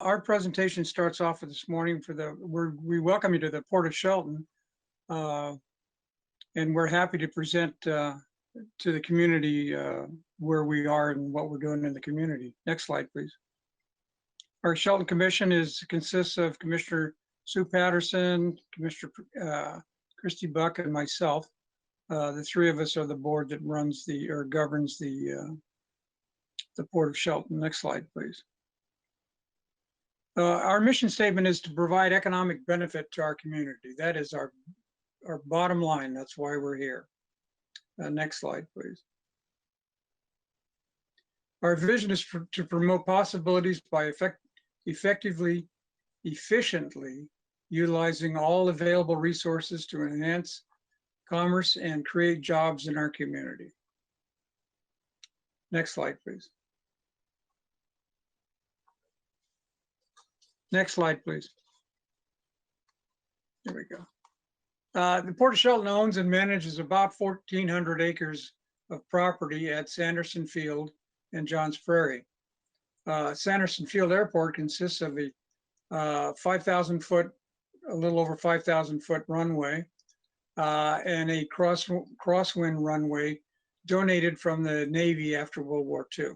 Our presentation starts off with this morning we welcome you to the Port of Shelton, and we're happy to present to the community where we are and what we're doing in the community. Next slide, please. Our Shelton Commission consists of Commissioner Sue Patterson, Commissioner Christy Buck, and myself. The three of us are the board that governs the Port of Shelton. Next slide, please. Our mission statement is to provide economic benefit to our community. That is our bottom line. That's why we're here. Next slide, please. Our vision is to promote possibilities by efficiently utilizing all available resources to enhance commerce and create jobs in our community. Next slide, please. Next slide, please. There we go. The Port of Shelton owns and manages about 1,400 acres of property at Sanderson Field and Johns Prairie. Sanderson Field Airport consists of a 5,000 foot, a little over 5,000 foot runway and a crosswind runway donated from the Navy after World War II.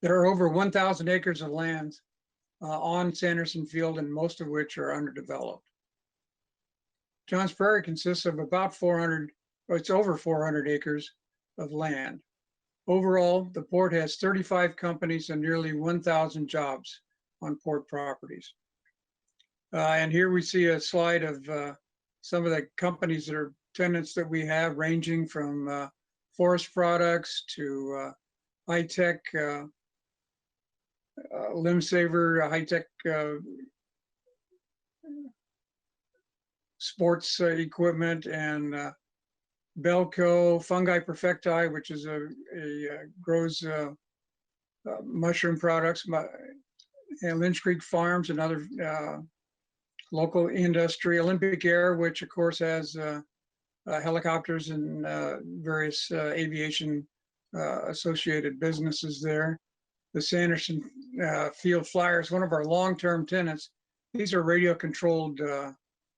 There are over 1,000 acres of land on Sanderson Field, and most of which are underdeveloped. Johns Prairie consists of about it's over 400 acres of land. Overall, the port has 35 companies and nearly 1,000 jobs on port properties. And here we see a slide of some of the companies that are tenants that we have, ranging from forest products to high-tech limb saver, high-tech sports equipment, and Belco, Fungi Perfecti, which is grows mushroom products, and Lynch Creek Farms and other local industry. Olympic Air, which of course has helicopters and various aviation associated businesses there. The Sanderson Field Flyers, one of our long-term tenants. These are radio-controlled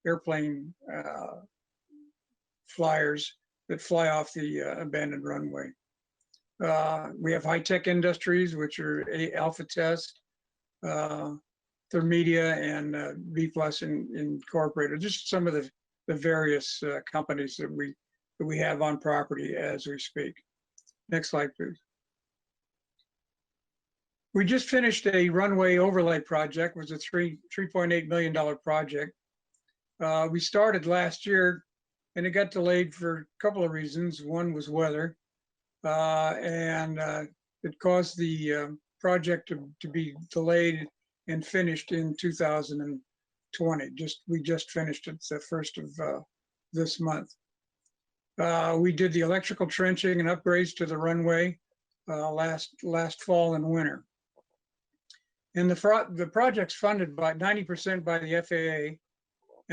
airplane flyers that fly off the abandoned runway. We have High-Tech Industries, which are Alpha Test, Thermedia, and B Plus Incorporated. Just some of the various companies that we have on property as we speak. Next slide, please. We just finished a runway overlay project. It was a $3.8 million project. We started last year, and it got delayed for a couple of reasons. One was weather, and it caused the project to be delayed and finished in 2020. We just finished it the first of this month. We did the electrical trenching and upgrades to the runway last fall and winter. And the project's funded by 90% by the FAA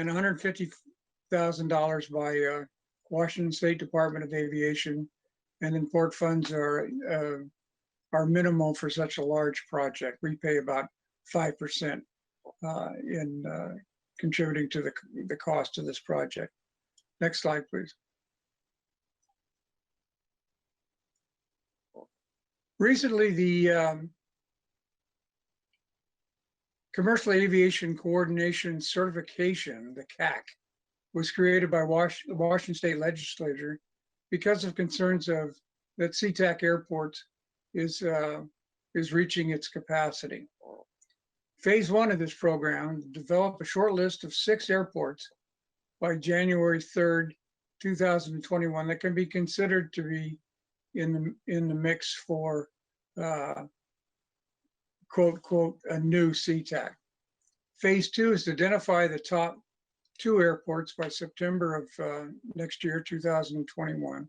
and $150,000 by Washington State Department of Aviation, and then port funds are minimal for such a large project. We pay about 5% in contributing to the cost of this project. Next slide, please. Recently, the Commercial Aviation Coordination Certification, the CAC, was created by the Washington State Legislature because of concerns that SeaTac Airport is reaching its capacity. Phase 1 of this program, develop a short list of 6 airports by January 3rd, 2021 that can be considered to be in the mix for quote, quote, a new SeaTac. Phase 2 is to identify the top 2 airports by September of next year, 2021.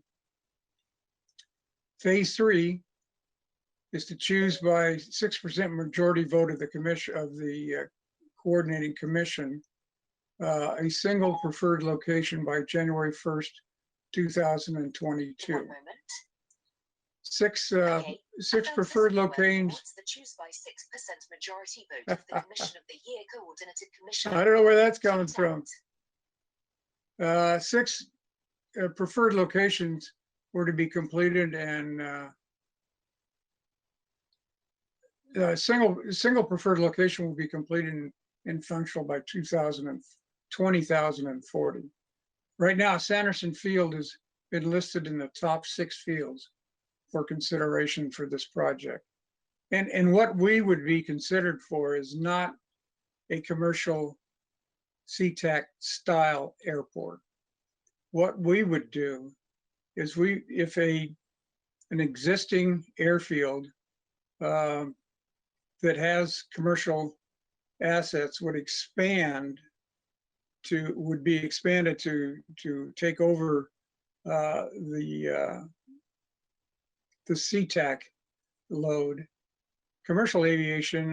Phase 3 is to choose by 6% majority vote of the commission of the coordinating commission a single preferred location by January 1st, 2022. Six Okay. six And preferred Anticipated locations. Awards, the choose by 6% majority vote of the Commission of the Year Coordinated Commission. I don't know where that's coming from. Six preferred locations were to be completed, and a single preferred location will be completed and functional by 2040. Right now, Sanderson Field has been listed in the top 6 fields for consideration for this project. And what we would be considered for is not a commercial SeaTac style airport. What we would do is if an existing airfield that has commercial assets would be expanded to take over the SeaTac load. Commercial aviation,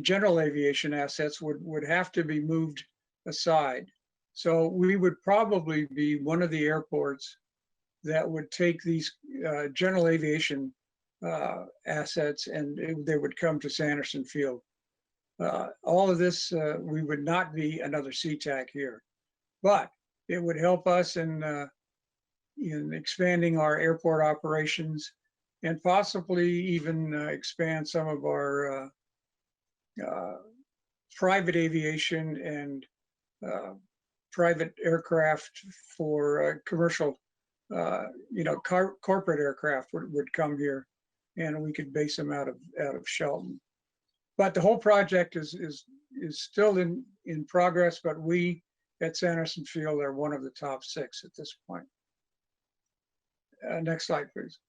general aviation assets would have to be moved aside. So we would probably be one of the airports that would take these general aviation assets, and they would come to Sanderson Field. All of this, we would not be another SeaTac here, but it would help us in expanding our airport operations, and possibly even expand some of our private aviation and private aircraft for commercial, corporate aircraft would come here, and we could base them out of Shelton. But the whole project is still in progress, but we at Sanderson Field are one of the top 6 at this point. Next slide, please.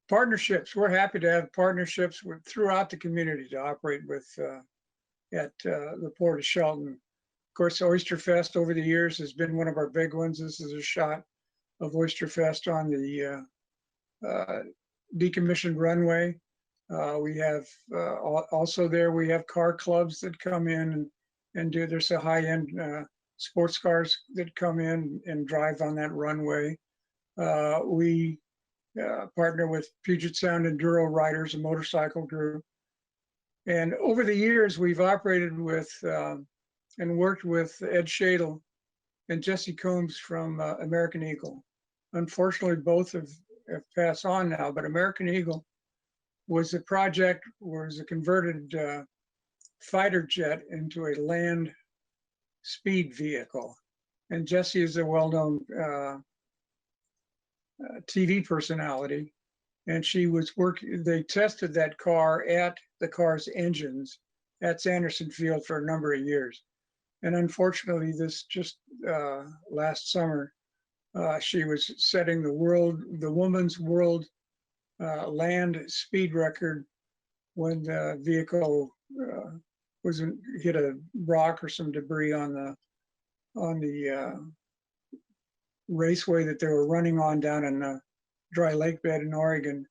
Partnerships. We're happy to have partnerships throughout the community to operate with at the Port of Shelton. Of course, Oyster Fest over the years has been one of our big ones. This is a shot of Oyster Fest on the decommissioned runway. We have also there, we have car clubs that come in and do, there's a high-end sports cars that come in and drive on that runway. We partner with Puget Sound Enduro Riders, a motorcycle group. And over the years, we've operated with and worked with Ed Shadle and Jesse Combs from American Eagle. Unfortunately, both have passed on now, but American Eagle was a converted fighter jet into a land speed vehicle. And Jesse is a well-known TV personality, and they tested that car at the car's engines at Sanderson Field for a number of years. And unfortunately, this just last summer, she was setting the woman's world land speed record when the vehicle hit a rock or some debris on the raceway that they were running on down in a dry lake bed in Oregon,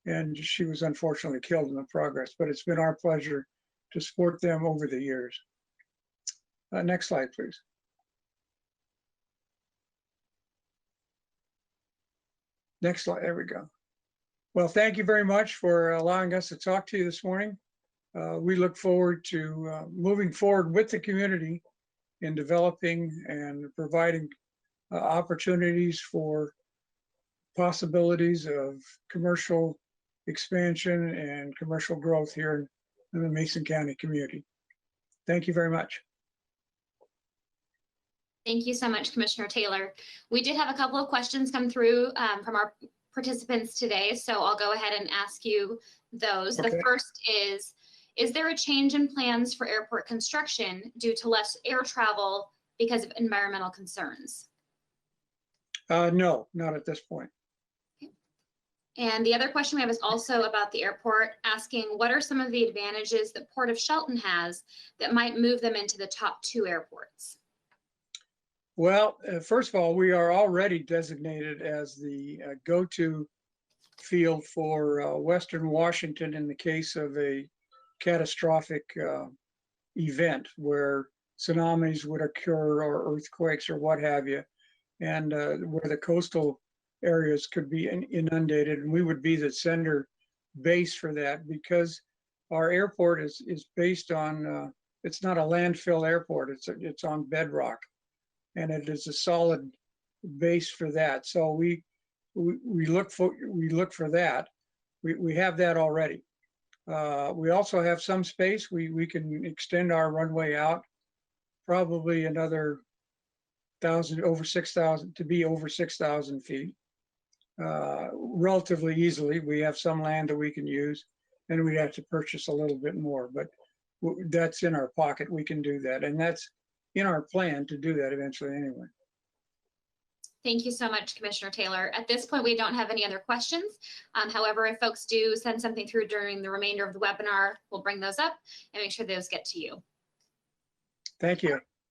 and she was unfortunately killed in the progress. But it's been our pleasure to support them over the years. Next slide, please. Next slide, there we go. Well, thank you very much for allowing us to talk to you this morning. We look forward to moving forward with the community in developing and providing opportunities for possibilities of commercial expansion and commercial growth here in the Mason County community. Thank you very much. Thank you so much, Commissioner Taylor. We did have a couple of questions come through from our participants today, so I'll go ahead and ask you those. Okay. The first is there a change in plans for airport construction due to less air travel because of environmental concerns? No, not at this point. Okay. And the other question we have is also about the airport, asking what are some of the advantages that Port of Shelton has that might move them into the top 2 airports? Well, first of all, we are already designated as the go-to field for Western Washington in the case of a catastrophic event where tsunamis would occur or earthquakes or what have you, and where the coastal areas could be inundated, and we would be the sender base for that because our airport is based on, it's not a landfill airport, it's on bedrock, and it is a solid base for that. So we look for that. We have that already. We also have some space. We can extend our runway out probably another 1,000, over 6,000, to be over 6,000 feet relatively easily. We have some land that we can use, and we'd have to purchase a little bit more, but that's in our pocket. We can do that, and that's in our plan to do that eventually anyway. Thank you so much, Commissioner Taylor. At this point, we don't have any other questions. However, if folks do send something through during the remainder of the webinar, we'll bring those up and make sure those get to you. Thank you.